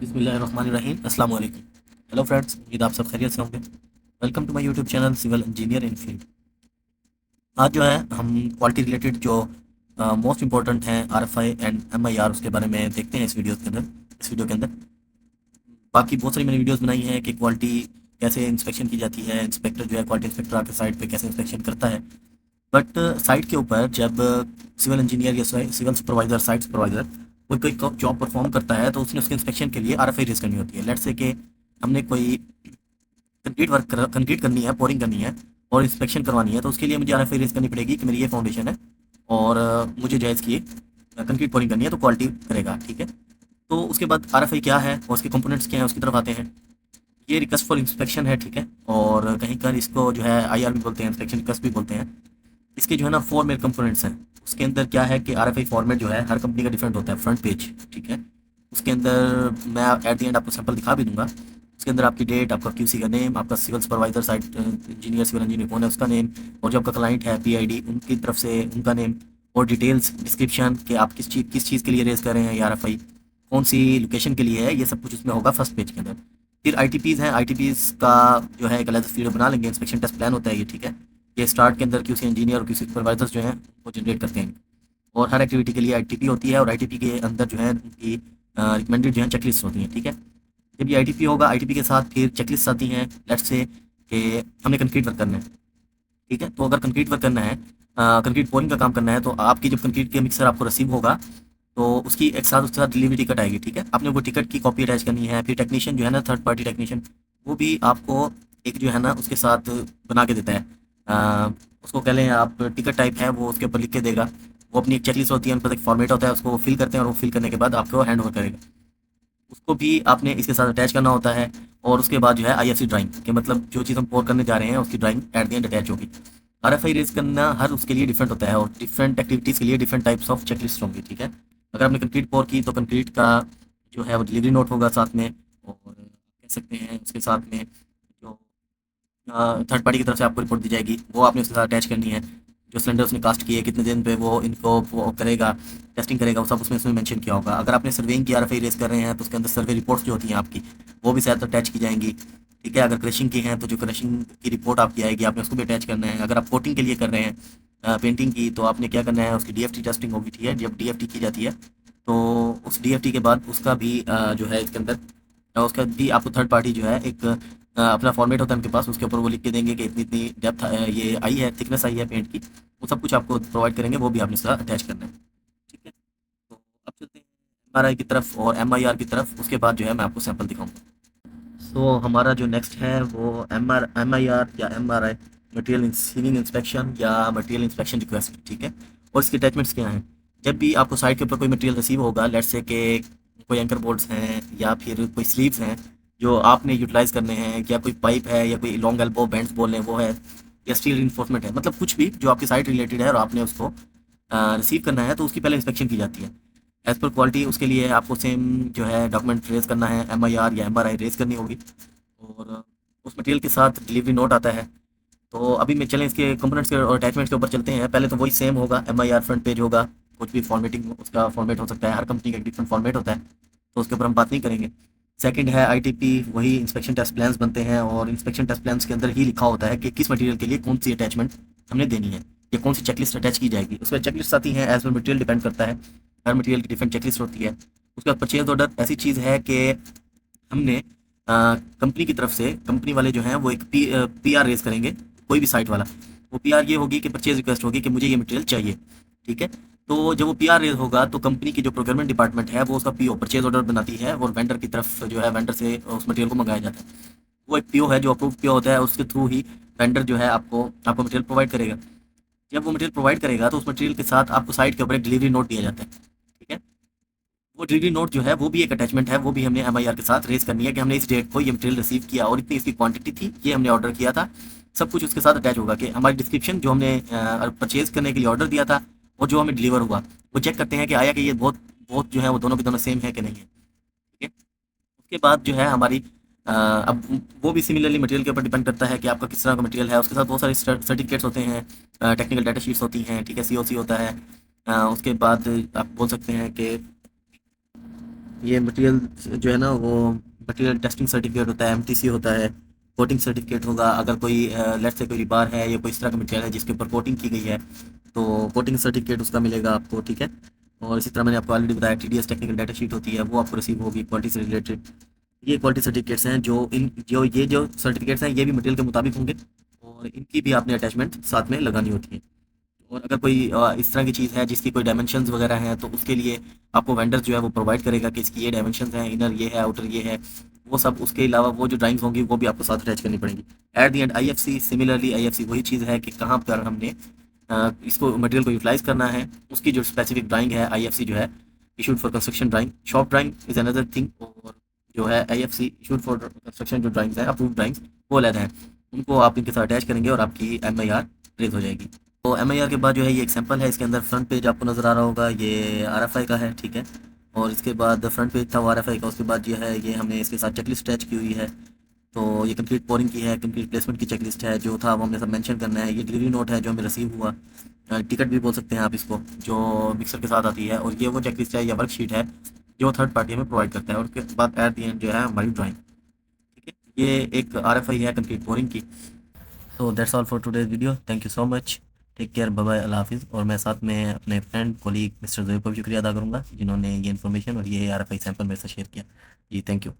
बिस्मिल्लाहिर्रहमानिर्रहीम अस्सलाम वालेकुम। हेलो फ्रेंड्स, उम्मीद आप सब खैरियत से होंगे। Welcome to my YouTube channel civil engineer in field. आज जो है हम क्वालिटी रिलेटेड जो मोस्ट इंपॉर्टेंट हैं आरएफआई एंड एमआईआर उसके बारे में देखते हैं इस वीडियो के अंदर। बाकी बहुत सारी मैंने वीडियोस बनाई हैं कि क्वालिटी कैसे इंस्पेक्शन की जाती है, इंस्पेक्टर जो है क्वालिटी इंस्पेक्टर आके साइट पे कैसे इंस्पेक्शन करता है। बट साइट के ऊपर जब सिविल इंजीनियर या सिविल सुपरवाइजर, साइट सुपरवाइजर कोई कोई जॉब परफॉर्म करता है तो उसने उसके इंस्पेक्शन के लिए आरएफआई रेज करनी होती है। लेट्स से कि हमने कोई कंक्रीट करनी है, पोरिंग करनी है और इंस्पेक्शन करवानी है, तो उसके लिए मुझे आरएफआई रेज करनी पड़ेगी कि मेरी ये फाउंडेशन है और मुझे जायज़ की कंक्रीट पोरिंग करनी है तो क्वालिटी करेगा, ठीक है। तो उसके बाद आरएफआई क्या है और उसके कंपोनेंट्स क्या हैं उसकी तरफ आते हैं। ये रिक्वेस्ट फॉर इंस्पेक्शन है, ठीक है, और कहीं कर इसको जो है आईआर भी बोलते हैं, इंस्पेक्शन रिक्वेस्ट भी बोलते हैं। इसके जो है ना 4 मेन कंपोनेंट्स हैं। उसके अंदर क्या है कि आरएफआई फॉर्मेट जो है हर कंपनी का डिफरेंट होता है, फ्रंट पेज, ठीक है। उसके अंदर मैं एट द एंड आपको सैंपल दिखा भी दूंगा। उसके अंदर आपकी डेट, आपका क्यूसी का नेम, आपका civil supervisor, site engineer, civil engineer कौन है उसका नेम, और जो आपका क्लाइंट है पीआईडी उनकी तरफ से उनका नेम, और डिटेल्स डिस्क्रिप्शन कि आप किस चीज़ के लिए रेज कर रहे हैं आरएफआई, कौन सी लोकेशन के लिए है, ये सब कुछ उसमें होगा फर्स्ट पेज के अंदर। फिर आईटीपीज़ हैं, आईटीपीज़ का जो है एक अलग से वीडियो बना लेंगे, इंस्पेक्शन टेस्ट प्लान होता है ये, ठीक है। ये स्टार्ट के अंदर क्यूसी इंजीनियर और क्यूसी सुपरवाइजर्स जो हैं वो जनरेट करते हैं, और हर एक्टिविटी के लिए आईटीपी होती है, और आईटीपी के अंदर जो है उनकी रिकमेंडेड जो है चेकलिस्ट होती हैं, ठीक है। जब ये आईटीपी होगा, आईटीपी के साथ फिर चेकलिस्ट आती हैं। लेट्स से कि हमने कंक्रीट वर्क करना है, ठीक है। तो अगर कंक्रीट वर्क करना है, कंक्रीट पोरिंग का काम करना है, तो आपकी जब कंक्रीट के मिक्सर आपको रिसीव होगा तो उसकी एक साथ उसके साथ डिलीवरी टिकट आएगी, ठीक है। आपने वो टिकट की कॉपी अटैच करनी है। फिर टेक्नीशियन जो है ना, थर्ड पार्टी टेक्नीशियन, वो भी आपको एक जो है ना उसके साथ बना के देता है। उसको कह लें आप टिकट टाइप है, वो उसके ऊपर लिख के देगा। वो अपनी एक चेकलिस्ट होती है, उनका एक फॉर्मेट होता है, उसको फिल करते हैं और वो फिल करने के बाद आपको हैंड ओवर करेगा। उसको भी आपने इसके साथ अटैच करना होता है। और उसके बाद जो है आईएफसी ड्राइंग के मतलब जो चीज़ हम पोर करने जा रहे हैं उसकी drawing at the end attach होगी। आरएफआई रेज करना हर उसके लिए डिफरेंट होता है, और डिफरेंट एक्टिविटीज़ के लिए डिफरेंट टाइप्स ऑफ चेकलिस्ट होंगी, ठीक है। अगर आपने कंक्रीट पोर की तो कंक्रीट का जो है वो डिलीवरी नोट होगा साथ में, और कह सकते हैं उसके साथ में जो थर्ड पार्टी की तरफ से आपको रिपोर्ट दी जाएगी वो आपने उसके साथ अटैच करनी है। जो सिलेंडर उसने कास्ट किए, कितने दिन पे वो इनको वो करेगा, टेस्टिंग करेगा, वो सब उसमें मेंशन किया होगा। अगर आपने सर्वेइंग की आरएफआई रेस कर रहे हैं तो उसके अंदर सर्वे रिपोर्ट्स जो होती हैं आपकी, वो भी साथ अटैच की जाएंगी, ठीक है। अगर क्रशिंग की हैं तो जो क्रशिंग की रिपोर्ट आपकी आएगी आपने उसको भी अटैच करना है। अगर आप कोटिंग के लिए कर रहे हैं पेंटिंग की, तो आपने क्या करना है, उसकी डीएफटी टेस्टिंग होगी, ठीक है। जब डीएफटी की जाती है तो उस डीएफटी के बाद उसका भी जो है इसके अंदर उसका भी आपको थर्ड पार्टी जो है एक अपना फॉर्मेट होता है उनके पास, उसके ऊपर वो लिख के देंगे कि इतनी इतनी डेप्थ ये आई है, थिकनेस आई है पेंट की, वो सब कुछ आपको प्रोवाइड करेंगे, वो भी आपने इसका अटैच करना है, ठीक है। तो अब चलते हैं एमआरआई की तरफ और एमआईआर की तरफ, उसके बाद जो है मैं आपको सैंपल दिखाऊंगा। सो हमारा जो नेक्स्ट है वो एमआईआर या एमआरआई, मटेरियल रिसीविंग इंस्पेक्शन या मटेरियल इंस्पेक्शन रिक्वेस्ट, ठीक है। और इसके अटैचमेंट्स क्या हैं। जब भी आपको साइट के ऊपर कोई मटेरियल रिसीव होगा, लेट्स से कि कोई एंकर बोल्ट्स हैं या फिर कोई स्लीव्स हैं जो आपने यूटिलाइज करने हैं, या कोई पाइप है, या कोई लॉन्ग एल्बो बेंड्स बोल रहे हैं वो है, या स्टील रिइंफोर्समेंट है, मतलब कुछ भी जो आपकी साइट रिलेटेड है और आपने उसको रिसीव करना है, तो उसकी पहले इंस्पेक्शन की जाती है एज़ पर क्वालिटी। उसके लिए आपको सेम जो है डॉक्यूमेंट रेज करना है, एमआईआर या एमआरआई रेज करनी होगी, और उस मटेरियल के साथ डिलीवरी नोट आता है। तो अभी मैं चलें इसके कंपोनेंट्स के और अटैचमेंट्स के ऊपर चलते हैं। पहले तो वही सेम होगा, एमआईआर फ्रंट पेज होगा, कुछ भी फॉर्मेटिंग उसका फॉर्मेट हो सकता है, हर कंपनी का एक डिफरेंट फॉर्मेट होता है, तो उसके ऊपर हम बात नहीं करेंगे। सेकंड है आईटीपी, वही इंस्पेक्शन टेस्ट प्लान्स बनते हैं, और इंस्पेक्शन टेस्ट प्लान्स के अंदर ही लिखा होता है कि किस मटेरियल के लिए कौन सी अटैचमेंट हमने देनी है, या कौन सी चेकलिस्ट अटैच की जाएगी। उसमें चेकलिस्ट आती हैं एज पर मटेरियल डिपेंड करता है, हर मटेरियल की डिफरेंट चेकलिस्ट होती है। उसके बाद परचेज ऑर्डर ऐसी चीज़ है कि हमने कंपनी की तरफ से, कंपनी वाले जो हैं वो एक पीआर रेज करेंगे, कोई भी साइट वाला। वो पीआर ये होगी कि परचेज रिक्वेस्ट होगी कि मुझे ये मटेरियल चाहिए, ठीक है। तो जब वो पीआर रेज होगा तो कंपनी की जो प्रोक्योरमेंट डिपार्टमेंट है वो उसका पीओ परचेज ऑर्डर बनाती है, और वेंडर की तरफ जो है वेंडर से उस मटेरियल को मंगाया जाता है। वो एक पीओ है जो अप्रूव पीओ होता है, उसके थ्रू ही वेंडर जो है आपको मटेरियल प्रोवाइड करेगा। जब वो मटेरियल प्रोवाइड करेगा तो उस मटेरियल के साथ आपको साइट के ऊपर एक डिलीवरी नोट दिया जाता है, ठीक है। वो डिलीवरी नोट जो है वो भी एक अटैचमेंट है, वो भी हमने एमआईआर के साथ रेज करनी है कि हमने इस डेट को ये मटेरियल रिसीव किया और इतनी इसकी क्वांटिटी थी, ये हमने ऑर्डर किया था। सब कुछ उसके साथ अटैच होगा कि हमारी डिस्क्रिप्शन जो हमने परचेज करने के लिए ऑर्डर दिया था और जो हमें डिलीवर हुआ, वो चेक करते हैं कि आया कि ये बहुत बहुत जो है वो दोनों के दोनों सेम है कि नहीं है, ठीक है। उसके बाद जो है हमारी अब वो भी सिमिलरली मटेरियल के ऊपर डिपेंड करता है कि आपका किस तरह का मटेरियल है। उसके साथ बहुत सारे सर्टिफिकेट्स होते हैं, टेक्निकल डाटा शीट्स होती हैं, ठीक है, सीओसी होता है। उसके बाद आप बोल सकते हैं कि ये मटेरियल जो है ना वो मटेरियल टेस्टिंग सर्टिफिकेट होता है, एमटीसी होता है, कोटिंग सर्टिफिकेट होगा। अगर कोई लेट्स से कोई रिबार है या कोई इस तरह का मटेरियल है जिसके ऊपर कोटिंग की गई है तो कोटिंग सर्टिफिकेट उसका मिलेगा आपको, ठीक है। और इसी तरह मैंने आपको ऑलरेडी बताया टीडीएस टेक्निकल डाटा शीट होती है, वो आपको रिसीव होगी क्वालिटी से रिलेटेड। ये क्वालिटी सर्टिफिकेट्स हैं जो सर्टिफिकेट्स हैं ये भी मटेरियल के मुताबिक होंगे, और इनकी भी आपने अटैचमेंट साथ में लगानी होती है। और अगर कोई इस तरह की चीज़ है जिसकी कोई डायमेंशंस वगैरह हैं तो उसके लिए आपको वेंडर जो है वो प्रोवाइड करेगा कि इसकी ये डायमेंशंस हैं, इनर ये है, आउटर ये है, वो सब। उसके अलावा वो जो ड्राइंग्स होंगी वो भी आपको साथ अटैच करनी पड़ेंगी। At the end IFC, similarly IFC वही चीज़ है कि कहाँ पर हमने इसको मटेरियल को यूटिलाइज करना है, उसकी जो स्पेसिफिक ड्राइंग है आईएफसी जो है issued for construction drawing. Shop drawing is another thing, और जो है आईएफसी इशूड फॉर कंस्ट्रक्शन जो ड्राइंग्स है, अप्रूव ड्राइंग्स, वो अलग हैं। उनको आप इनके साथ अटैच करेंगे और आपकी एमआईआर रेज हो जाएगी। तो एमआईआर के बाद जो है ये एक सैंपल है, इसके अंदर फ्रंट पेज आपको नज़र आ रहा होगा, ये आरएफआई का है, ठीक है। और इसके बाद फ्रंट पेज था वो आरएफआई का, उसके बाद जो है ये हमने इसके साथ चेकलिस्ट अटैच की हुई है। तो ये कंक्रीट पोरिंग की है, कंक्रीट प्लेसमेंट की चेकलिस्ट है, जो था वो हमने सब मेंशन करना है। ये डिलीवरी नोट है जो हमें रिसीव हुआ, टिकट भी बोल सकते हैं आप इसको, जो मिक्सर के साथ आती है। और ये वो चेकलिस्ट है या वर्कशीट है जो थर्ड पार्टी हमें प्रोवाइड करता है। और उसके बाद एट दी एंड जो है हमारी ड्राइंग, ठीक है। ये एक आरएफआई है कंक्रीट पोरिंग की। So that's all for today's video, thank you so much, take care, bye bye, अल्लाह हाफिज़। और मैं साथ में अपने फ्रेंड कोलीग मिस्टर जोएब को भी शुक्रिया अदा करूँगा जिन्होंने ये इन्फॉर्मेशन और ये आरएफआई सैंपल मेरे साथ शेयर किया। जी थैंक यू।